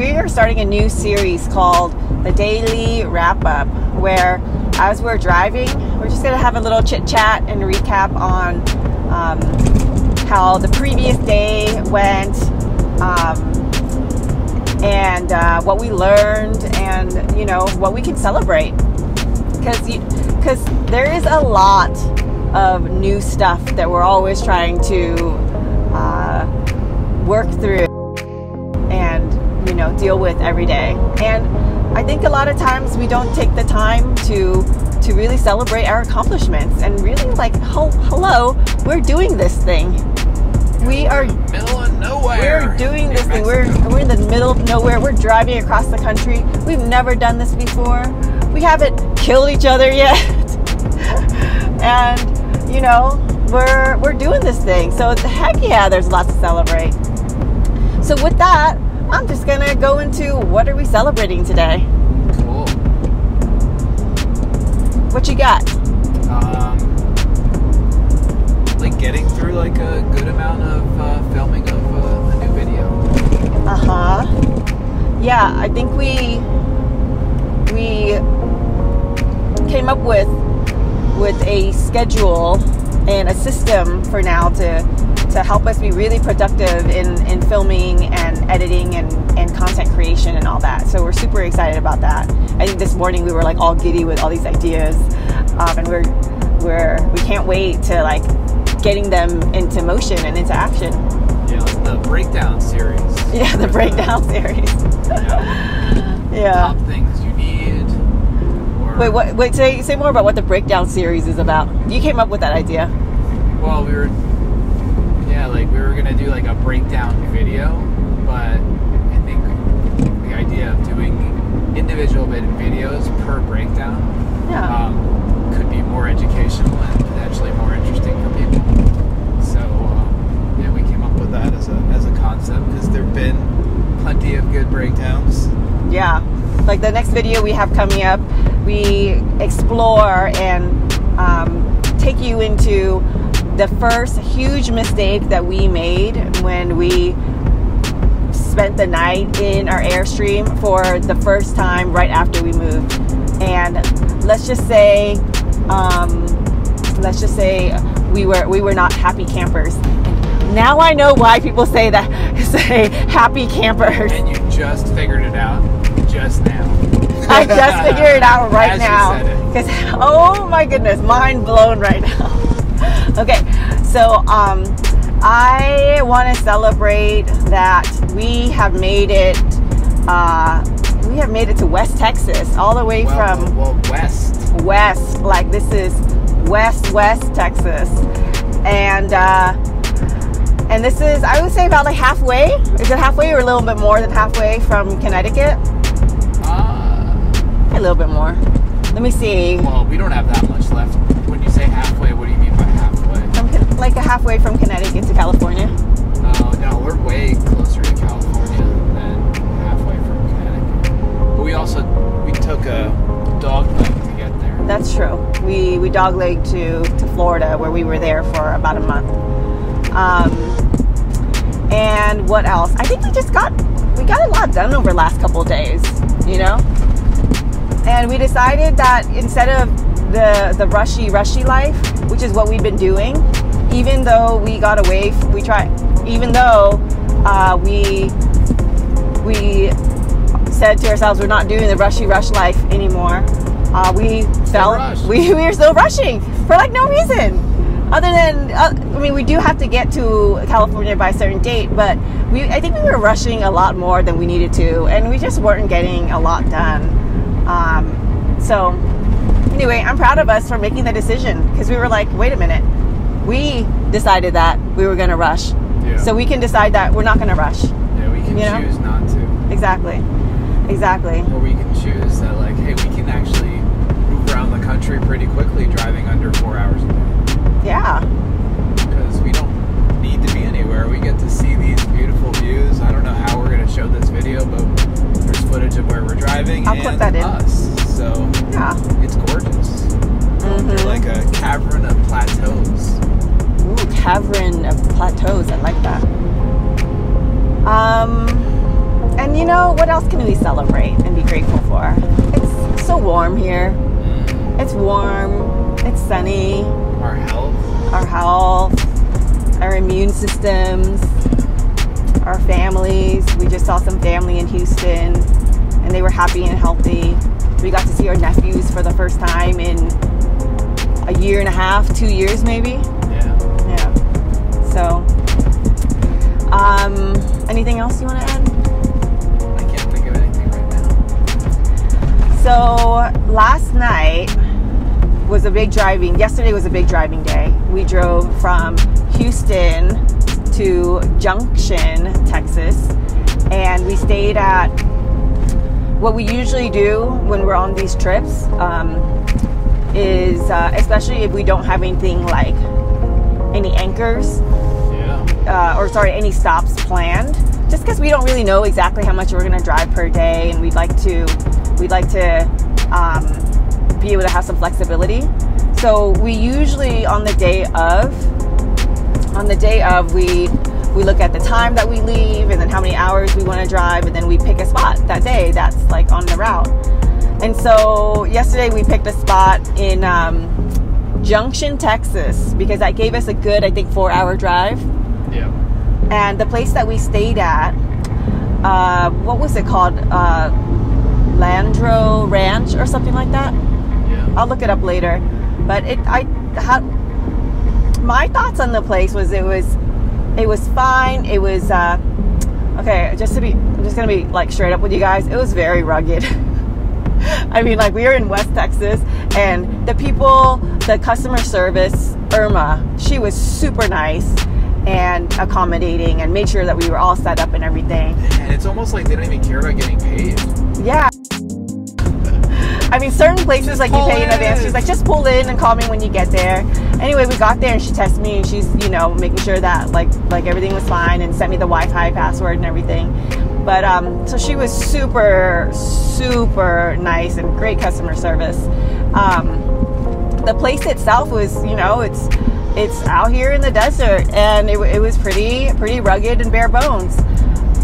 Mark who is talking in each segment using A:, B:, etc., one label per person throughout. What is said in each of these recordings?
A: we are starting a new series called the Daily Wrap Up, where as we're driving, we're just going to have a little chit chat and recap on how the previous day went, and what we learned, and you know, what we can celebrate, because there is a lot of new stuff that we're always trying to work through and, you know, deal with every day. And I think a lot of times we don't take the time to really celebrate our accomplishments and really like, hello, we're doing this thing. We are
B: middle of nowhere.
A: We're doing this thing. We're in the middle of nowhere. We're driving across the country. We've never done this before. We haven't killed each other yet. And you know, we're doing this thing. So heck yeah, there's lots to celebrate. So with that, I'm just gonna go into what are we celebrating today.
B: Cool.
A: What you got?
B: Like getting through like a good amount of filming of a new video.
A: Yeah, I think we came up with a schedule and a system for now to help us be really productive in filming and editing and content creation and all that. So we're super excited about that. I think this morning we were like all giddy with all these ideas, and we can't wait to like getting them into motion and into action.
B: Yeah, like the breakdown series.
A: Yeah, the breakdown series. Yeah.
B: Top things you need.
A: Wait, say more about what the breakdown series is about. You came up with that idea.
B: Well, we were gonna do like a breakdown video, but I think the idea of doing individual videos per breakdown could be more educational and potentially more interesting for people. So yeah, we came up with that as a concept because there've been plenty of good breakdowns.
A: Yeah, like the next video we have coming up, we explore and take you into the first huge mistake that we made when we spent the night in our Airstream for the first time right after we moved. And let's just say we were not happy campers. Now I know why people say happy campers.
B: And you just figured it out just now.
A: I just figured it out right now.
B: Because
A: oh my goodness, mind blown right now. Okay, so I want to celebrate that we have made it. We have made it to West Texas, all the way from west. Like this is West Texas, and this is, I would say, about like halfway. Is it halfway or a little bit more than halfway from Connecticut? A little bit more. Let me see.
B: Well, we don't have that much left. When you say halfway, what do you mean by halfway?
A: Like a halfway from Connecticut to California.
B: No, we're way closer to California than halfway from Connecticut. But we took a dog leg to get there.
A: That's true. We dog legged to Florida, where we were there for about a month. And what else? I think we got a lot done over the last couple of days, you know? And we decided that instead of the rushy life, which is what we've been doing, even though we said to ourselves we're not doing the rushy life anymore, we were still rushing for like no reason other than we do have to get to California by a certain date, but I think we were rushing a lot more than we needed to, and we just weren't getting a lot done. So anyway, I'm proud of us for making the decision, because we were like, wait a minute, we decided that we were going to rush.
B: Yeah.
A: So we can decide that we're not going to rush.
B: Yeah, we can choose not to.
A: Exactly.
B: Or we can choose that, like, hey, we can actually move around the country pretty quickly driving under 4 hours a day.
A: Yeah.
B: Because we don't need to be anywhere. We get to see these beautiful views. I don't know how we're going to show this video, but there's footage of where we're driving.
A: I'll put that in.
B: Us. So
A: yeah,
B: it's gorgeous. They're like a cavern of plateaus.
A: Ooh, cavern of plateaus. I like that. And you know, what else can we celebrate and be grateful for? It's so warm here. It's warm. It's sunny.
B: Our health.
A: Our health. Our immune systems. Our families. We just saw some family in Houston, and they were happy and healthy. We got to see our nephews for the first time in a year and a half, 2 years maybe. Yeah. So, anything else you want to add?
B: I can't think of anything right now.
A: So, last night was a big driving. Yesterday was a big driving day. We drove from Houston to Junction, Texas, and we stayed at what we usually do when we're on these trips. Is especially if we don't have anything like any anchors, any stops planned, just because we don't really know exactly how much we're going to drive per day, and we'd like to be able to have some flexibility. So we usually on the day of we look at the time that we leave and then how many hours we want to drive, and then we pick a spot that day that's like on the route. And so yesterday we picked a spot in Junction, Texas, because that gave us a good, I think, 4-hour drive.
B: Yeah.
A: And the place that we stayed at, what was it called? Landro Ranch or something like that.
B: Yeah.
A: I'll look it up later. But my thoughts on the place was it was fine. It was okay. I'm just gonna be like straight up with you guys. It was very rugged. I mean, like, we were in West Texas, and the customer service, Irma, she was super nice and accommodating and made sure that we were all set up and everything.
B: And it's almost like they don't even care about getting paid.
A: Yeah. I mean, certain places, like, you pay in advance. She's like, just pull in and call me when you get there. Anyway, we got there, and she texted me, and she's, making sure that, like everything was fine, and sent me the Wi-Fi password and everything. But, so she was super, super nice and great customer service. The place itself was, it's out here in the desert, and it was pretty rugged and bare bones.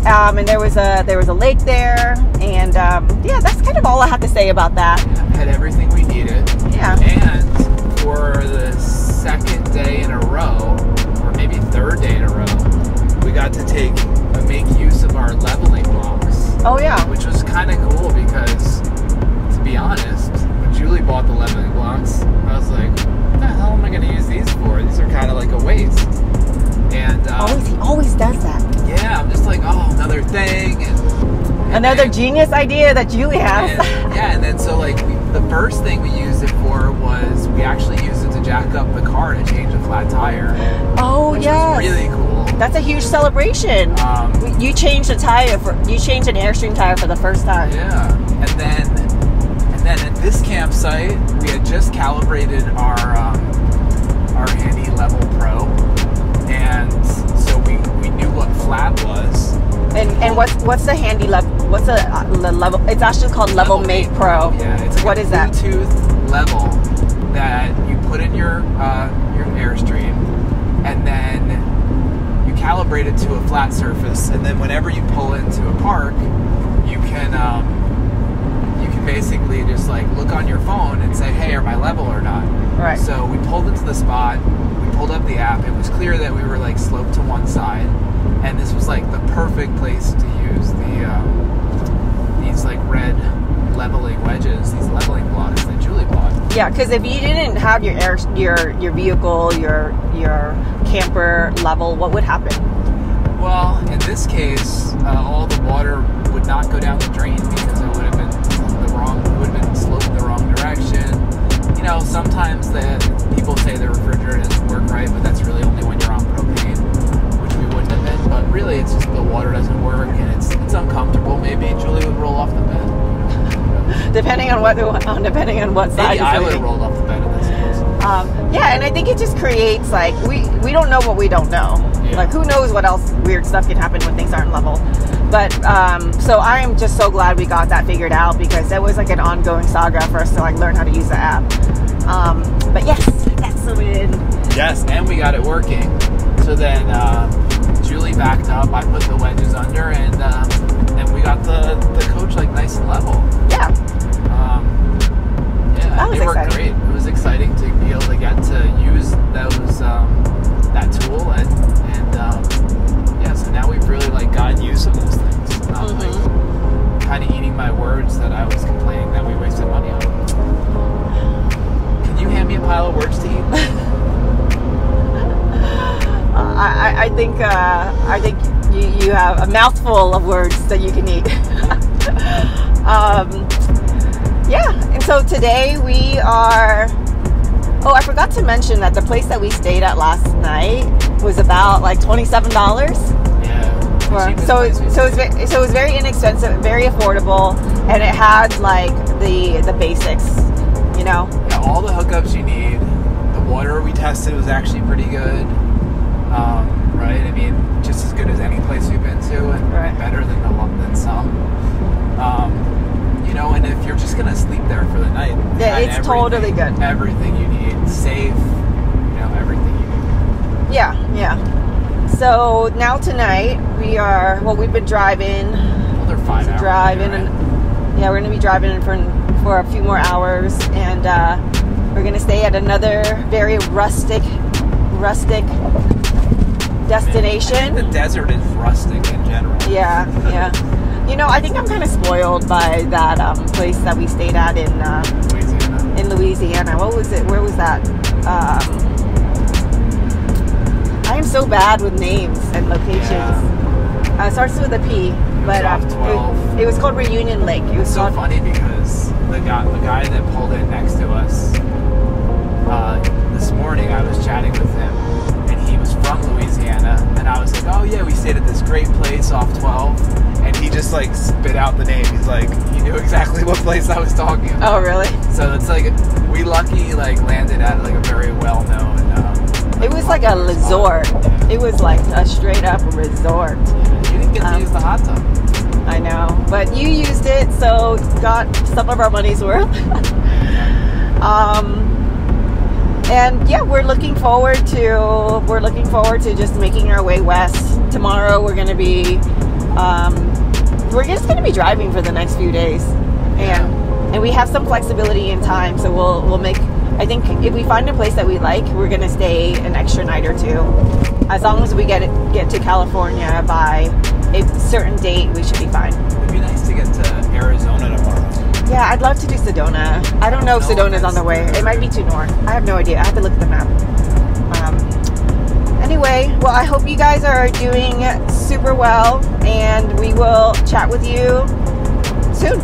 A: And there was a lake there, and yeah, that's kind of all I have to say about that.
B: Had everything we needed.
A: Yeah.
B: And for the second day in a row, or maybe third day in a row, we got to make use of our leveling blocks.
A: Oh yeah.
B: Which was kind of cool because, to be honest, when Julie bought the leveling blocks, I was like, what the hell am I going to use these for? These are kind of like a waste. And
A: he always does that.
B: Yeah, I'm just like, oh, another thing. And
A: another genius idea that Julie has.
B: And then so like the first thing we used it for was we actually used it to jack up the car to change a flat tire.
A: Oh,
B: which
A: yes.
B: was really cool.
A: That's a huge celebration. You changed an Airstream tire for the first time.
B: Yeah, and then at this campsite we had just calibrated our Handy Level Pro, and so we knew what flat was.
A: And what's the Handy Level? What's the level? It's actually called Level Mate Pro.
B: Yeah, it's like
A: what is that?
B: Bluetooth level that you put in your Airstream, and then you calibrate it to a flat surface, and then whenever you pull into a park, you can basically just like look on your phone and say, hey, am I level or not?
A: Right.
B: So we pulled into the spot, we pulled up the app, it was clear that we were like sloped to one side, and this was like the perfect place to use these like red leveling wedges, these leveling blocks that Julie bought.
A: Yeah, because if you didn't have your vehicle, your camper level, what would happen?
B: Well, in this case, all the water would not go down the drain because it would have been sloped the wrong direction. Sometimes people say the refrigerator doesn't work right, but that's really only when you're on propane, which we wouldn't have been. But really, it's just the water doesn't work, and it's uncomfortable. Maybe Julie would roll off the bed. Depending on
A: what side.
B: Maybe I would have rolled off the bed in this case.
A: Yeah, and I think it just creates like we don't know what we don't know. Yeah. Like, who knows what else weird stuff can happen when things aren't level. But so I am just so glad we got that figured out, because that was like an ongoing saga for us to like learn how to use the app. But yes, so we did.
B: Yes, and we got it working. So then Julie backed up. I put the wedges under, and we got the coach like nice and level.
A: Yeah.
B: Yeah, it worked great. It was exciting to be able to get to use those that tool and yeah. So now we've really like gotten used to those things. Not like kind of eating my words that I was complaining that we wasted money on. Can you hand me a pile of words to eat?
A: I think you have a mouthful of words that you can eat. Yeah, and so today we are. Oh, I forgot to mention that the place that we stayed at last night was about like $27.
B: Yeah.
A: So it was very inexpensive, very affordable, and it had like the basics, you know.
B: Yeah, all the hookups you need. The water we tested was actually pretty good. Right? I mean, just as good as any place we've been to, and better than some. You know, and if you're just gonna sleep there for the night,
A: yeah, it's totally good.
B: Everything you need, safe, you know, everything you need.
A: Yeah, yeah. So now tonight we've been driving.
B: Well, they're 5 hours.
A: Driving, right? And yeah, we're gonna be driving for a few more hours, and we're gonna stay at another very rustic destination.
B: The desert is rustic in general.
A: Yeah, yeah. You know, I think I'm kind of spoiled by that place that we stayed at in Louisiana. What was it? Where was that? I am so bad with names and locations. Yeah. It starts with a P, but it was called Reunion Lake. It was
B: so funny because the guy that pulled in next to us this morning, I was chatting with him, and he was from Louisiana, and I was like, oh yeah, we stayed at this great place off 12, and he just like spit out the name. He's like, he knew exactly what place I was talking about.
A: Oh really?
B: So it's like we lucky like landed at like a very well known.
A: It was like a resort. Yeah. It was like a straight up resort.
B: Yeah, you didn't get to use the hot tub.
A: I know, but you used it, so got some of our money's worth. And yeah, we're looking forward to just making our way west. Tomorrow we're just gonna be driving for the next few days, and we have some flexibility in time, so we'll make. I think if we find a place that we like, we're gonna stay an extra night or two. As long as we get to California by a certain date, we should be fine.
B: It'd be nice to get to Arizona tomorrow.
A: Yeah, I'd love to do Sedona. I don't know if Sedona's on the way. It might be too north. I have no idea. I have to look at the map. Anyway, well, I hope you guys are doing super well, and we will chat with you soon.